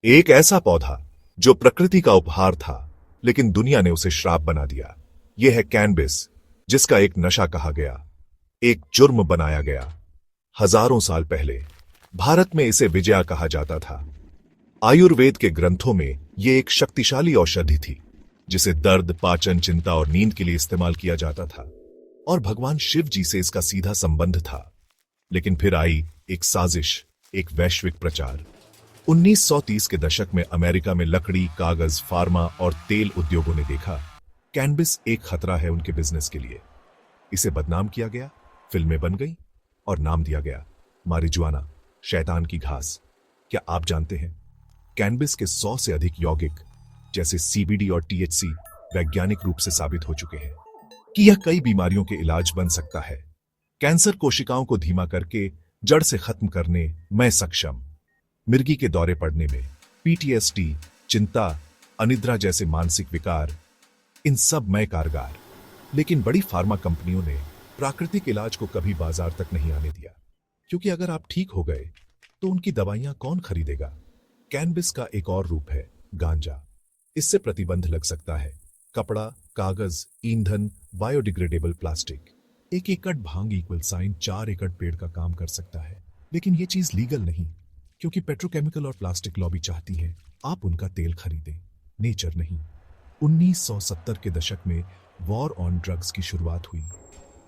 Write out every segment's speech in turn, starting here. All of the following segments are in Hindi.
एक ऐसा पौधा जो प्रकृति का उपहार था, लेकिन दुनिया ने उसे श्राप बना दिया। यह है कैनबिस, जिसका एक नशा कहा गया, एक जुर्म बनाया गया। हजारों साल पहले भारत में इसे विजया कहा जाता था। आयुर्वेद के ग्रंथों में यह एक शक्तिशाली औषधि थी, जिसे दर्द, पाचन, चिंता और नींद के लिए इस्तेमाल किया जाता था, और भगवान शिव जी से इसका सीधा संबंध था। लेकिन फिर आई एक साजिश, एक वैश्विक प्रचार। 1930 के दशक में अमेरिका में लकड़ी, कागज, फार्मा और तेल उद्योगों ने देखा कैनबिस एक खतरा है उनके बिजनेस के लिए। इसे बदनाम किया गया, फिल्में बन गई और नाम दिया गया मारिजुआना, शैतान की घास। क्या आप जानते हैं कैनबिस के 100 से अधिक यौगिक जैसे सीबीडी और टीएचसी वैज्ञानिक रूप से साबित हो चुके हैं कि यह कई बीमारियों के इलाज बन सकता है। कैंसर कोशिकाओं को धीमा करके जड़ से खत्म करने में सक्षम, मिर्गी के दौरे पड़ने में, पीटीएसडी, चिंता, अनिद्रा जैसे मानसिक विकार, इन सब में कारगर। लेकिन बड़ी फार्मा कंपनियों ने प्राकृतिक इलाज को कभी बाजार तक नहीं आने दिया, क्योंकि अगर आप ठीक हो गए तो उनकी दवाइयां कौन खरीदेगा। कैनबिस का एक और रूप है गांजा। इससे प्रतिबंध लग सकता है। कपड़ा, कागज, ईंधन, बायोडिग्रेडेबल प्लास्टिक। एक एकड़ भांग इक्वल साइन 4 एकड़ पेड़ का काम कर सकता है। लेकिन यह चीज लीगल नहीं, क्योंकि पेट्रोकेमिकल और प्लास्टिक लॉबी चाहती है आप उनका तेल खरीदें, नेचर नहीं। 1970 के दशक में वॉर ऑन ड्रग्स की शुरुआत हुई,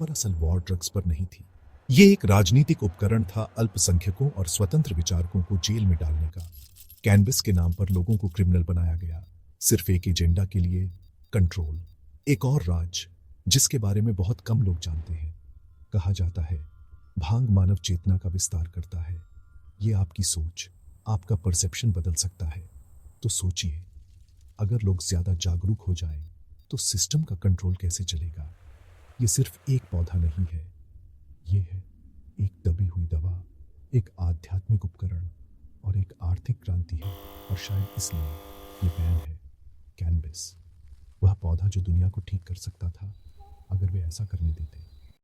पर असल वॉर ड्रग्स पर नहीं थी। ये एक राजनीतिक उपकरण था अल्पसंख्यकों और स्वतंत्र विचारकों को जेल में डालने का। कैनबिस के नाम पर लोगों को क्रिमिनल बनाया गया, सिर्फ एक एजेंडा के लिए, कंट्रोल। एक और राज जिसके बारे में बहुत कम लोग जानते हैं। कहा जाता है भांग मानव चेतना का विस्तार करता है। ये आपकी सोच, आपका परसेप्शन बदल सकता है। तो सोचिए, अगर लोग ज्यादा जागरूक हो जाएं, तो सिस्टम का कंट्रोल कैसे चलेगा। ये सिर्फ एक पौधा नहीं है, ये है एक दबी हुई दवा, एक आध्यात्मिक उपकरण और एक आर्थिक क्रांति है। और शायद इसलिए ये बैन है। कैनबिस, वह पौधा जो दुनिया को ठीक कर सकता था, अगर वे ऐसा करने देते।